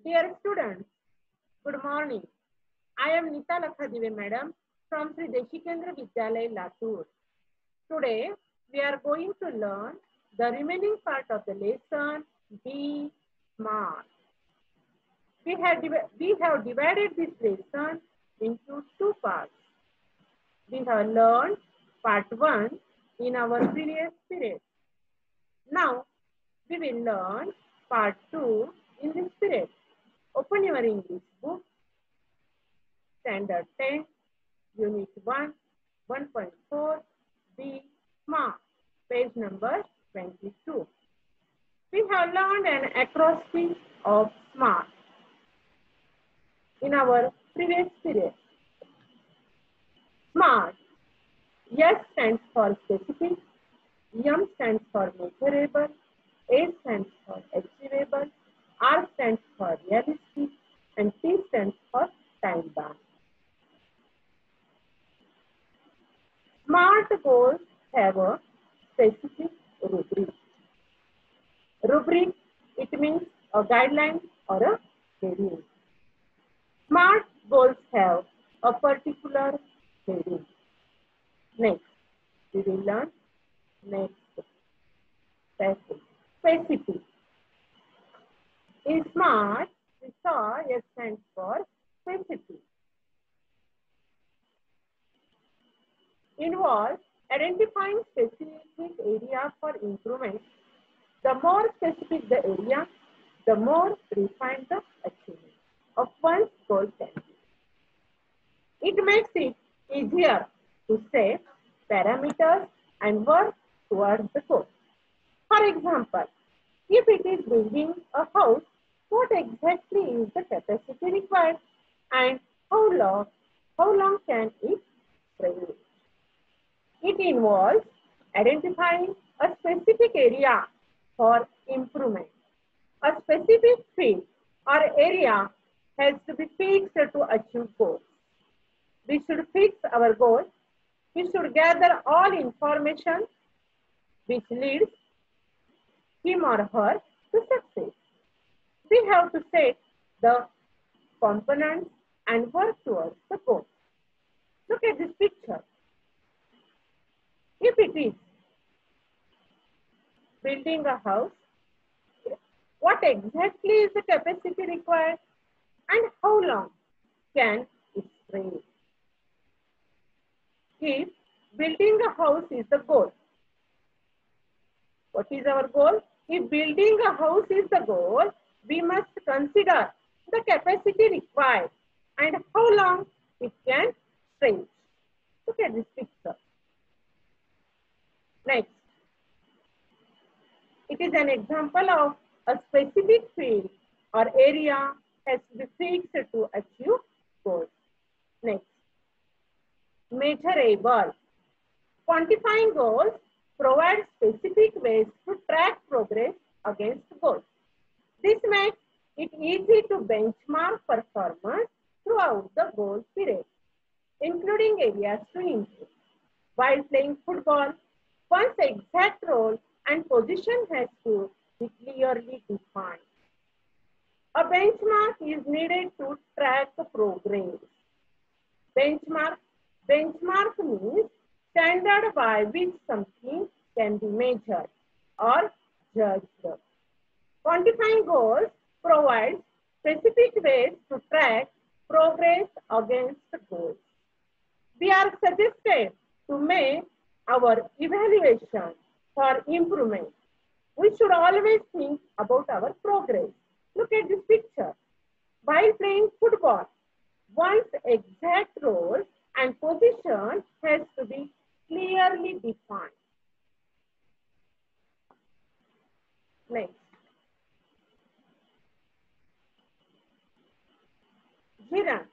Dear students, good morning. I am Nita Lakhadive Madam from Sri Deshikendra Vidyalaya, Latur. Today, we are going to learn the remaining part of the lesson, Be Smart. We have divided this lesson into two parts. We have learned part 1 in our previous period. Now, we will learn part 2 in this period. Open your English book, Standard 10, Unit 1, 1.4, Be Smart, page number 22. We have learned an acrostic of SMART in our previous period. SMART, S stands for specific, M stands for measurable, A stands for achievable, R stands for realistic, and T stands for time bound. SMART goals have a specific rubric. Rubric, it means a guideline or a heading. SMART goals have a particular heading. Next, we will learn next specific. In SMART, we saw S stands for specific. Involves identifying specific area for improvement. The more specific the area, the more refined the achievement of one's goal can be. It makes it easier to set parameters and work towards the goal. For example, if it is building a house, what exactly is the capacity required and how long can it stretch? It involves identifying a specific area for improvement. A specific field or area has to be fixed to achieve goals. We should fix our goals. We should gather all information which leads him or her to success. We have to set the components and work towards the goal. Look at this picture. If it is building a house, what exactly is the capacity required and how long can it stretch? If building a house is the goal, what is our goal? If building a house is the goal, we must consider the capacity required and how long it can stretch. Look at this picture. Next, it is an example of a specific field or area has to be fixed to achieve goals. Next, measurable. Quantifying goals provides specific ways to track progress against goals. This makes it easy to benchmark performance throughout the goal period, including areas to improve. While playing football, one's exact role and position has to be clearly defined. A benchmark is needed to track progress. Benchmark means standard by which something can be measured or judged. Quantifying goals provides specific ways to track progress against goals. We are suggested to make our evaluation for improvement. We should always think about our progress. Look at this picture. While playing football, one's exact role and position has to be clearly defined. Next. Gerund.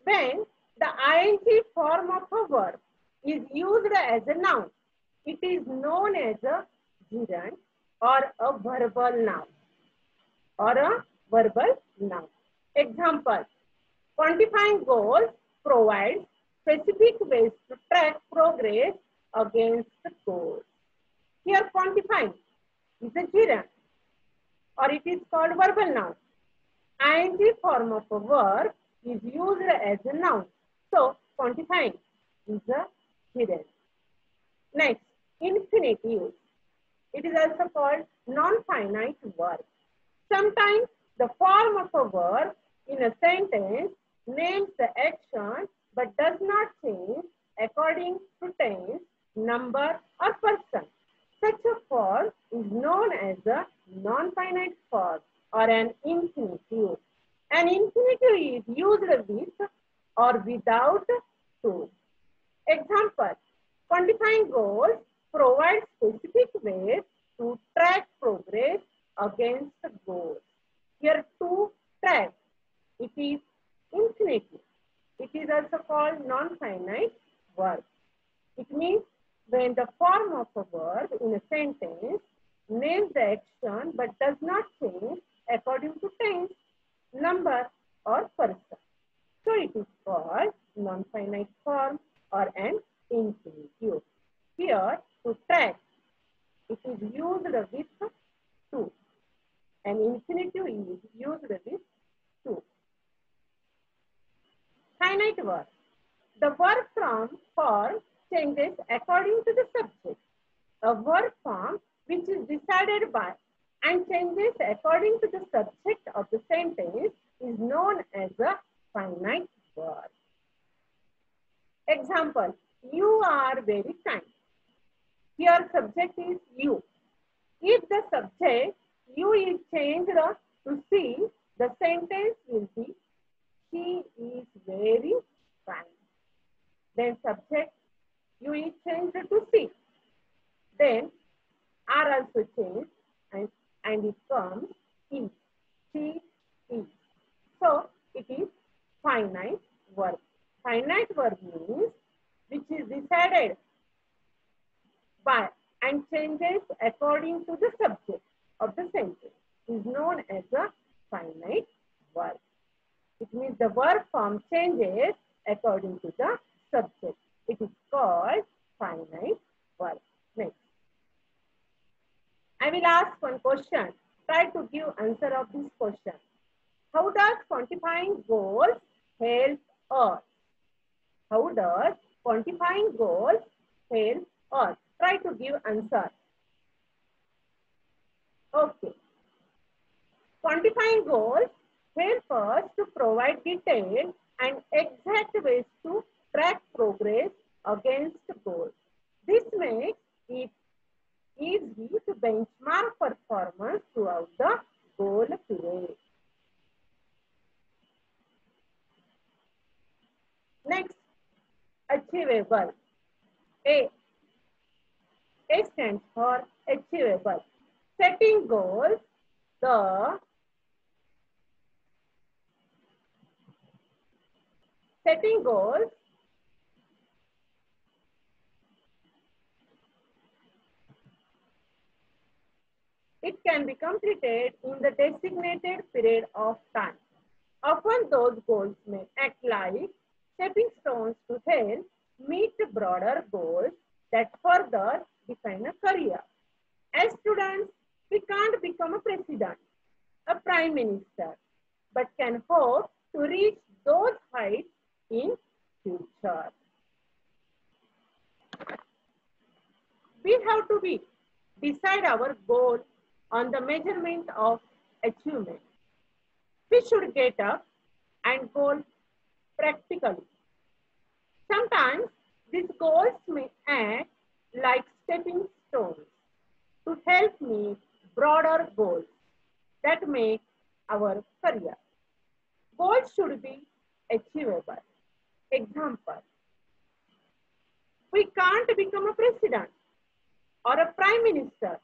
When the ing form of a verb is used as a noun, it is known as a gerund or a verbal noun. Example, quantifying goals provides specific ways to track progress against goals. Here quantifying is a gerund or it is called verbal noun. ing form of a verb is used as a noun. So, quantifying is a hidden. Next, infinitive. It is also called non-finite verb. Sometimes the form of a verb in a sentence names the action but does not change according to tense, number, or person. Such a form is known as a non-finite form or an infinitive. An infinitive is used with or without to. Example, quantifying goals provides specific ways to track progress against goals. Here to track, it is infinitive. It is also called non-finite verb. It means when the form of a verb in a sentence names the action but does not change according to tense, number, or person. So it is called non-finite form or an infinitive. Here, to track, it is used with to. An infinitive is used with to. Finite verb. The verb form changes according to the subject. A verb form which is decided by and changes according to the subject of the sentence is known as a finite verb. Example, you are very kind. Here subject is you. If the subject you is changed to she, the sentence will be she is very kind. Then subject you is changed to she. Then are also changed and it comes is. She is. So it is finite verb. Finite verb means which is decided by and changes according to the subject of the sentence is known as a finite verb. It means the verb form changes according to the subject. It is called finite verb. Next. I will ask one question. Try to give answer of this question. How does quantifying goals help us? How does quantifying goals help us? Try to give answer. Okay. Quantifying goals help us to provide detailed and exact ways to track progress against goals. This makes it easy to benchmark performance throughout the goal period. Next, achievable. A stands for achievable. Setting goals, setting goals it can be completed in the designated period of time. Often those goals may act like stepping stones to help meet broader goals that further define a career. As students, we can't become a president, a prime minister, but can hope to reach those heights in future. We have to decide our goal on the measurement of achievement. We should get up and goal practically. Sometimes these goals may act like stepping stones to help meet broader goals that make our career. Goals should be achievable. Example, we can't become a president or a prime minister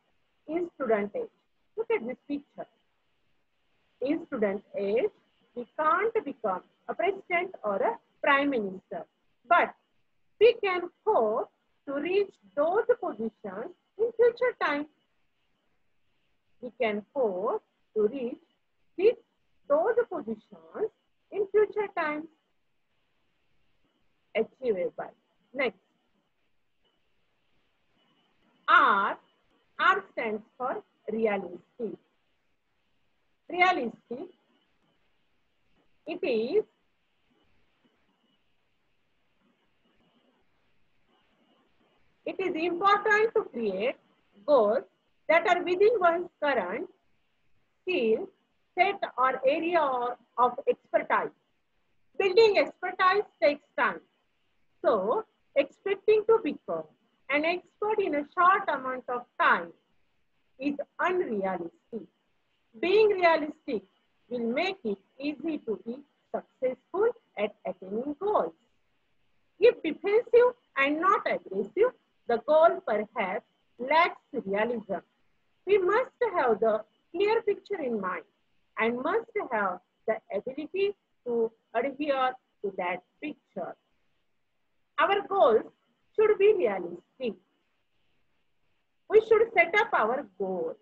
in student age. Look at this picture. In student age, we can't become a president or a prime minister, but we can hope to reach those positions in future time. We can hope to reach those positions in future time. Achievable. Next. R stands for realistic. Realistic it is important to create goals that are within one's current skill set or area of expertise. Building expertise takes time. So, expecting to become an expert in a short amount of time is unrealistic. Being realistic will make it easy to be successful at attaining goals. If defensive and not aggressive, the goal perhaps lacks realism. We must have the clear picture in mind and must have the ability to adhere to that picture. Our goals should be realistic. We should set up our goals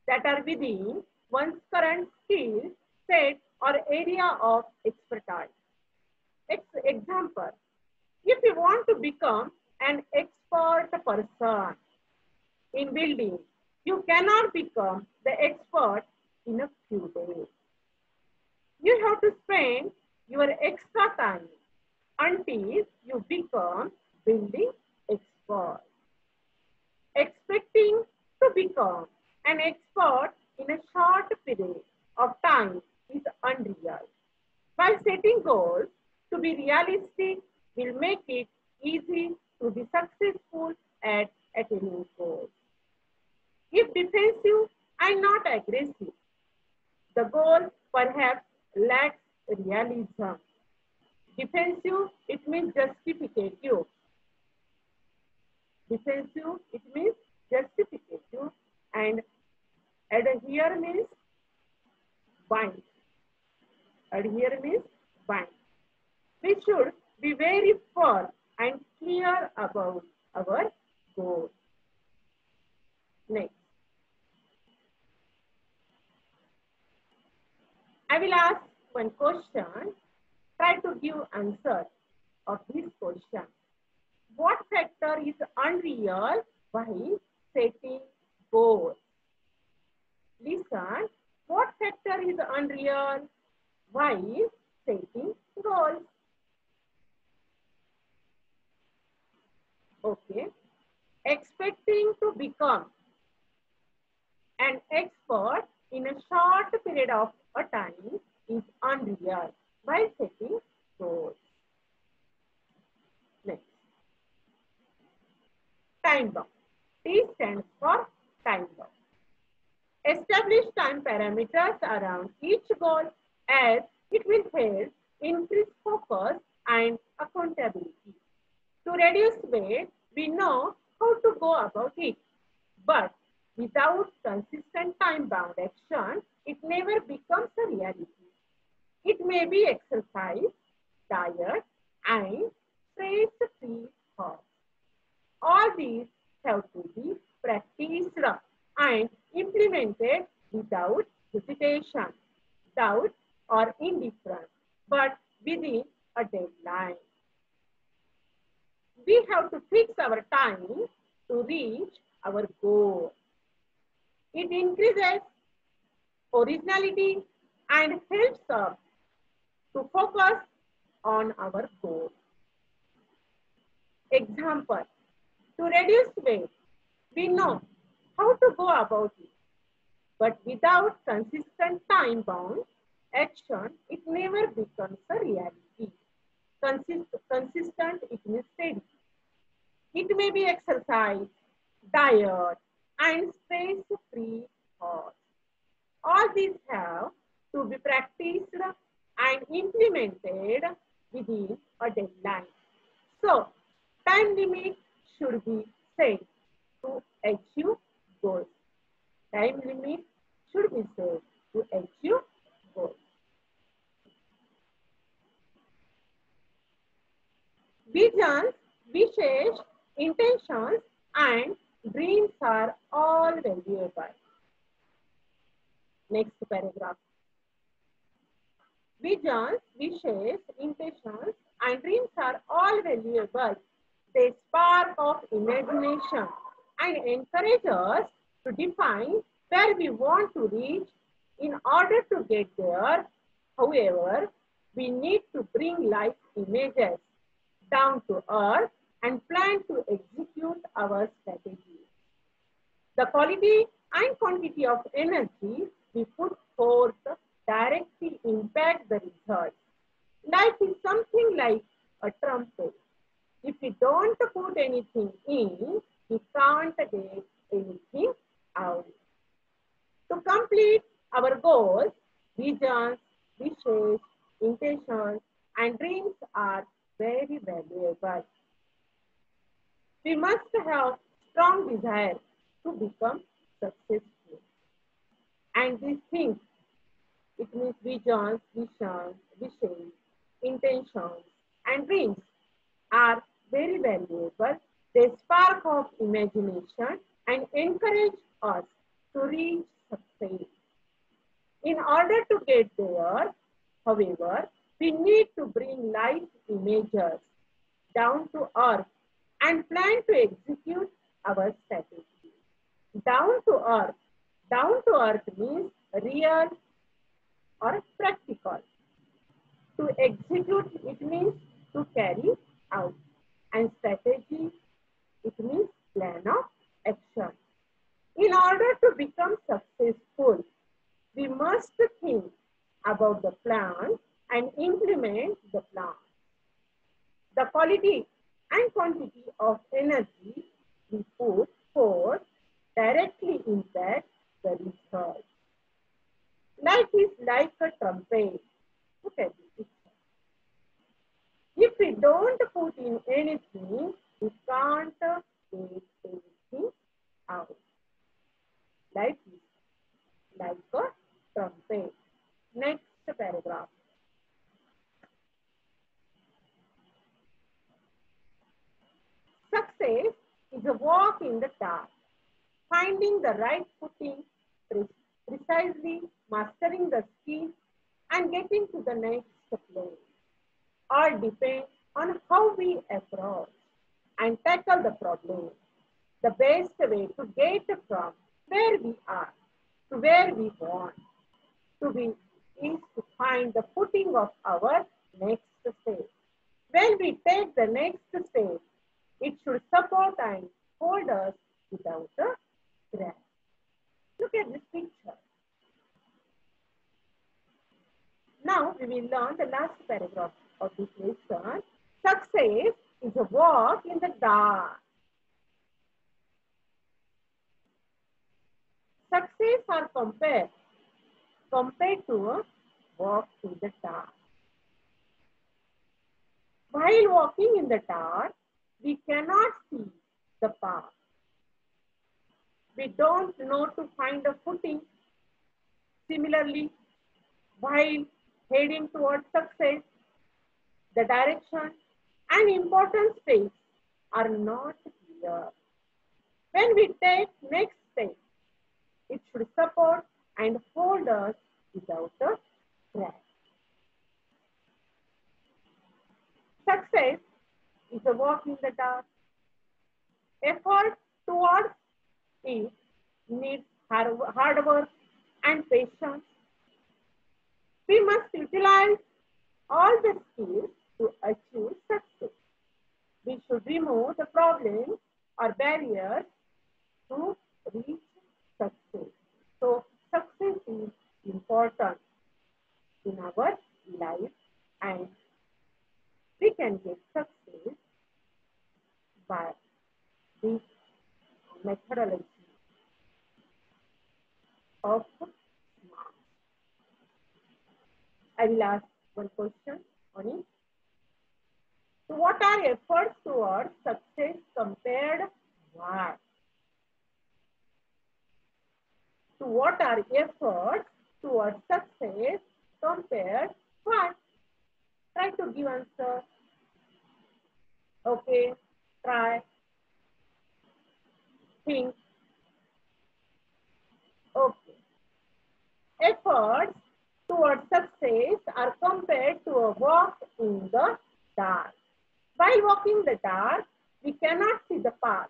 that are within one's current skill set or area of expertise. Example, if you want to become an expert person in building, you cannot become the expert in a few days. You have to spend your extra time until you become building expert. Expecting to become an expert in a short period of time is unreal. By setting goals to be realistic will make it easy to be successful at attaining goals. If defensive and not aggressive, the goal perhaps lacks realism. Defensive, it means justificative. Defensive, it means justificative, and adhere means bind. Adhere means bind. We should be very firm and clear about our goal. Next. I will ask one question. Try to give answer of this question. What factor is unreal while setting goals? Listen. What factor is unreal while setting goals? Okay. Expecting to become an expert in a short period of a time is unreal by setting goals. Next. Time bound. T stands for time bound. Establish time parameters around each goal as it will help increase focus and accountability. To reduce weight, we know how to go about it, but without consistent time-bound action, it never becomes a reality. It may be exercise, diet, and stress-free thoughts. All these have to be practiced and implemented without hesitation, doubt, or indifference, but within a deadline. We have to fix our time to reach our goal. It increases originality and helps us to focus on our goal. Example, to reduce weight, we know how to go about it, but without consistent time-bound action, it never becomes a reality. Consistent, it means steady. It may be exercise, diet, and stress-free thoughts. All these have to be practiced and implemented within a deadline. So, time limit should be set to achieve goals. Time limit should be set to achieve goals. Visions, wishes, intentions, and dreams are all valuable. Next paragraph. Visions, wishes, intentions, and dreams are all valuable. They spark of imagination and encourage us to define where we want to reach. In order to get there, However, we need to bring life images down to earth and plan to execute our strategy. The quality and quantity of energy we put forth directly impact the results. Life is something like a trumpet. If we don't put anything in, we can't get anything out. To complete our goals, visions, wishes, intentions, and dreams are very valuable. We must have strong desire to become successful. And these things, it means visions, wishes, intentions, and dreams are very valuable. They spark of imagination and encourage us to reach success. In order to get there, however, we need to bring life images down to earth and plan to execute our strategy. Down to earth. Down to earth means real or practical. To execute, it means to carry out. And strategy, it means plan of action. In order to become successful, we must think about the plan and implement the plan. The quality and quantity of energy we put forth directly impact the result. Life is like a trumpet. Look at this. If we don't put in anything, we can't get anything out. Life is like a trumpet. Next paragraph. Success is a walk in the dark, finding the right footing, precisely mastering the skill, and getting to the next place. All depend on how we approach and tackle the problem. The best way to get from where we are to where we want to be is to find the footing of our next step. When we take the next step, it should support and hold us without a crash. Look at this picture. Now we will learn the last paragraph of this lesson. Success is a walk in the dark. Success are compared to a walk in the dark. While walking in the dark, we cannot see the path. We don't know to find a footing. Similarly, while heading towards success, the direction and important steps are not clear. When we take next step, it should support and hold us without a crash. Success is a walk in the dark. Effort towards it needs hard work and patience. We must utilize all the skills to achieve success. We should remove the problems or barriers to reach success. So success is important in our life, and we can get success by this methodology of SMART. I will ask one question on it. So what are efforts towards success compared what? So what are efforts towards success compared what? Try to give answer. Okay, try. Think. Okay. Efforts towards success are compared to a walk in the dark. While walking in the dark, we cannot see the path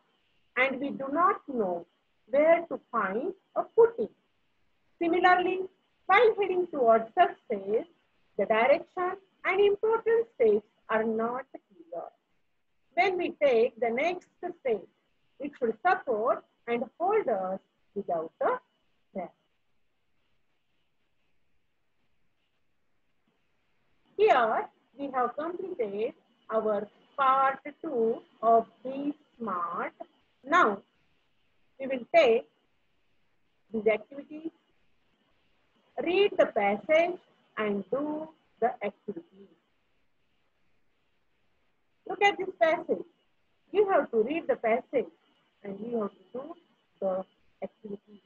and we do not know where to find a footing. Similarly, while heading towards success, The direction and important steps are not clear. When we take the next step, it should support and hold us without a trap. Here we have completed our part 2 of Be Smart. Now we will take these activities, read the passage and do the activity. Look at this passage. You have to read the passage and you have to do the activity.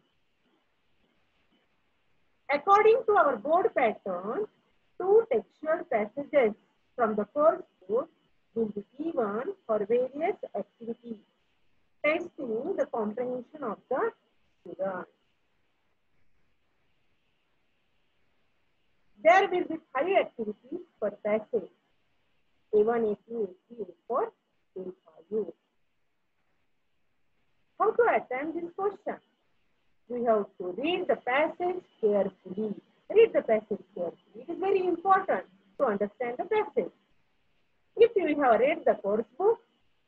According to our board pattern, 2 textual passages from the first book will be given for various activities, testing the comprehension of the student. There will be 5 activities per passage, A1, A2, A3, A4, A5. How to attempt this question? We have to read the passage carefully. Read the passage carefully. It is very important to understand the passage. If you have read the course book,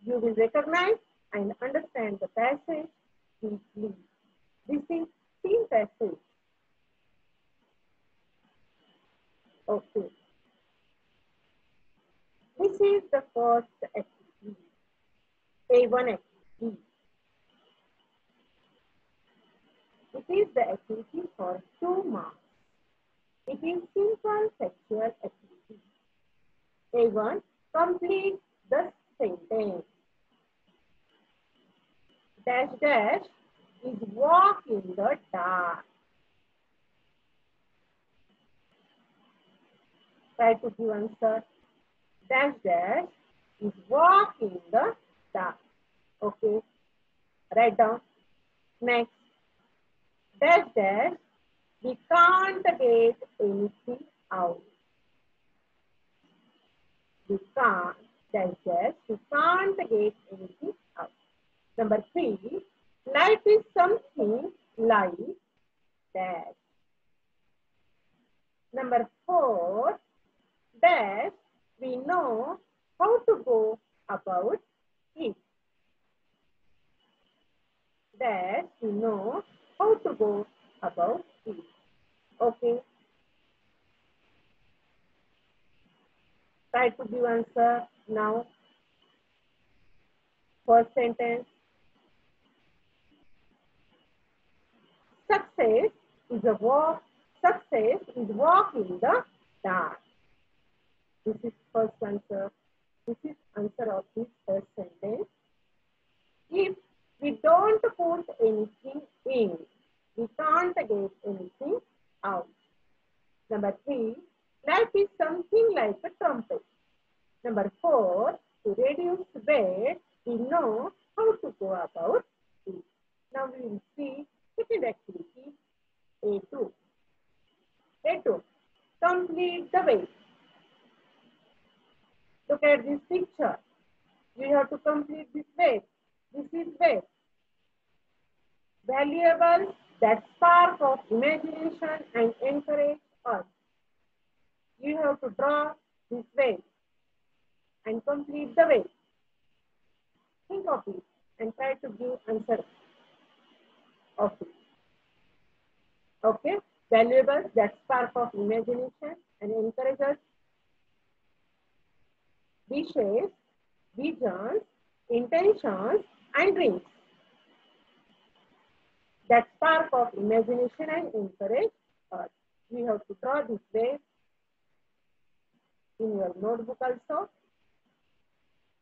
you will recognize and understand the passage deeply. This is theme passage. Okay. This is the first activity, A1 activity. It is the activity for 2 marks. It is simple textual activity. A1, complete the sentence. Dash dash is walk in the dark. Try to give answer. Dash dash is walk in the dark. Okay. Write down. Next. Dash dash, we can't get anything out. We can't. Dash dash, we can't get anything out. Number 3. Life is something like dash. Number 4. Dash, we know how to go about it. Dash, we know how to go about it. Okay. Try to give answer now. First sentence. Success is a walk. Success is walk in the dark. This is first answer. This is answer of this first sentence. If we don't put anything in, we can't get anything out. Number 3, life is something like a trumpet. Number 4, to reduce weight, we know how to go about it. Now we will see second activity, A2. A2, complete the weight. Look at this picture. You have to complete this weight. This is weight. Valuable that spark of imagination and encourage us. You have to draw this weight and complete the weight. Think of it and try to give answer of it. Okay? Valuable that spark of imagination and encourage us. Wishes, visions, intentions, and dreams that spark of imagination and encourage us. We have to draw this way in your notebook also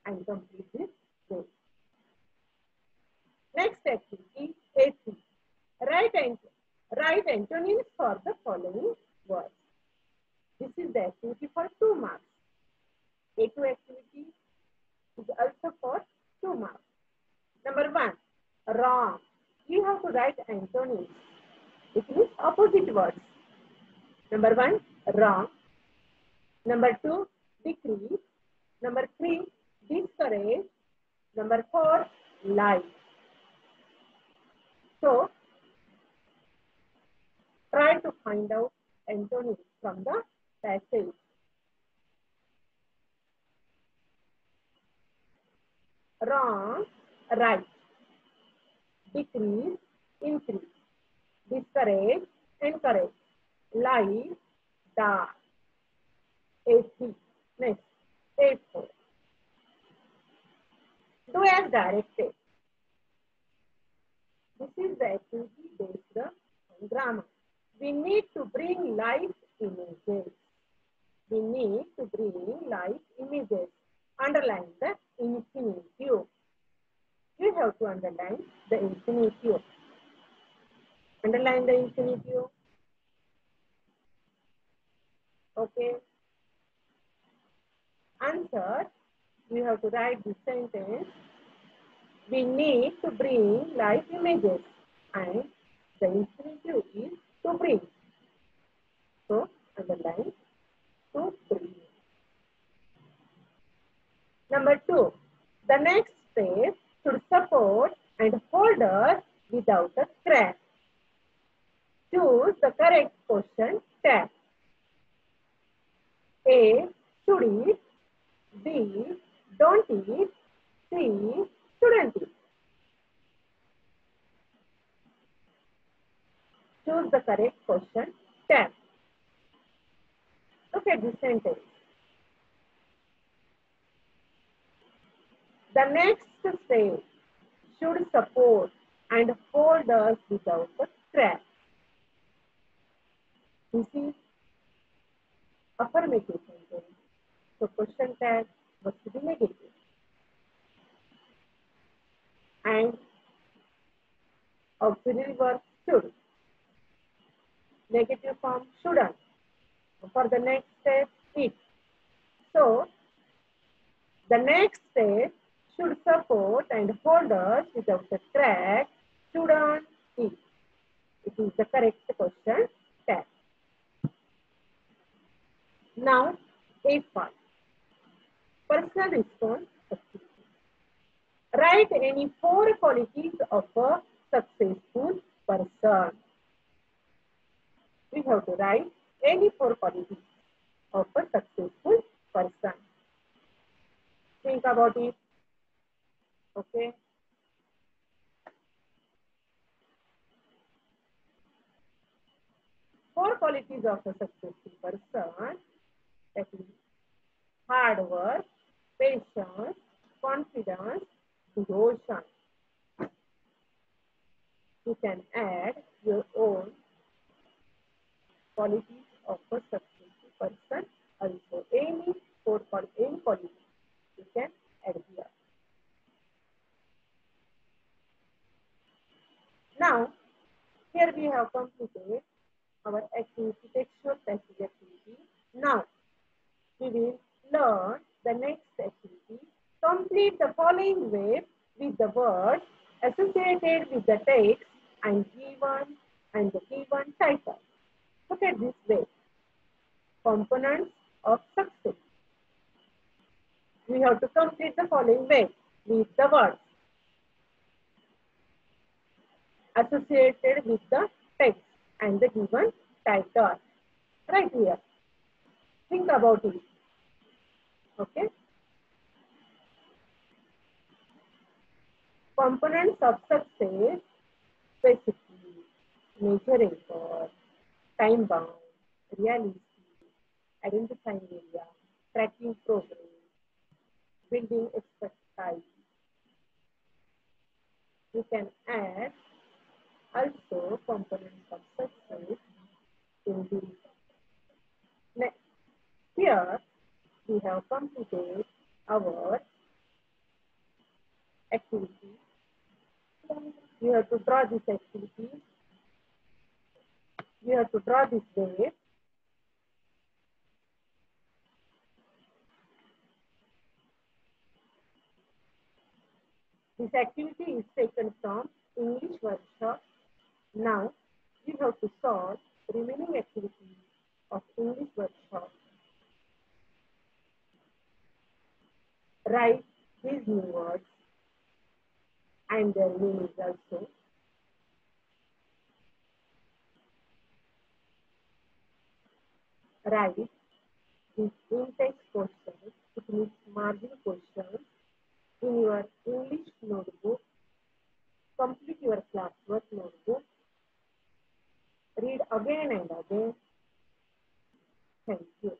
and complete this way. Next activity, A3. Write antonyms for the following words. This is the activity for 2 marks. A2 activity is also for 2 marks. Number 1, wrong. You have to write antonyms. It means opposite words. Number 1, wrong. Number 2, decrease. Number 3, discourage. Number 4, lie. So, try to find out antonyms from the passage. Wrong, right. Decrease, increase. Discourage, encourage. Lie, dark. A3. Next, A4. Do as directed. This is the activity based on grammar. We need to bring live images. We need to bring live images. Underline the infinitive. You have to underline the infinitive. Underline the infinitive. Okay. Answer. We have to write the sentence. We need to bring live images. And the infinitive is to bring. So, underline to bring. Number 2. The next step should support and hold us without a crack. Choose the correct question tag. A. Should eat. B. Don't eat. C. Shouldn't eat. Choose the correct question tag. Look at this sentence. The next step should support and hold us without a crack. This is affirmative sentence. So question tag must be negative. And auxiliary verb should. Negative form shouldn't. For the next step, it. So the next step should support and hold us without a crack. Shouldn't it? It is the correct question tag. Now, A5. Personal response activity. Write any 4 qualities of a successful person. We have to write any 4 qualities of a successful person. Think about it. Okay. Four qualities of a successful person, that is hard work, patience, confidence, devotion. You can add your own qualities of a successful person also. Any quality you can add here. Now, here we have completed our activity, textual passage activity. Now, we will learn the next activity. Complete the following way with the words associated with the text and the given title. Look at this way. Components of success. We have to complete the following way with the words associated with the text and the given title. Right here. Think about it. Okay. Components of success, specifically measurable, time bound, reality, identifying area, tracking progress, building expertise. You can add also components of success in the next. Here we have completed our activity. You have to draw this activity. You have to draw this wave. This activity is taken from English workshop. Now you have to solve the remaining activities of English workshop. Write these new words and their meanings also. Write in-text questions, it means margin questions in your English notebook. Complete your classwork notebook. Read again and again. Thank you.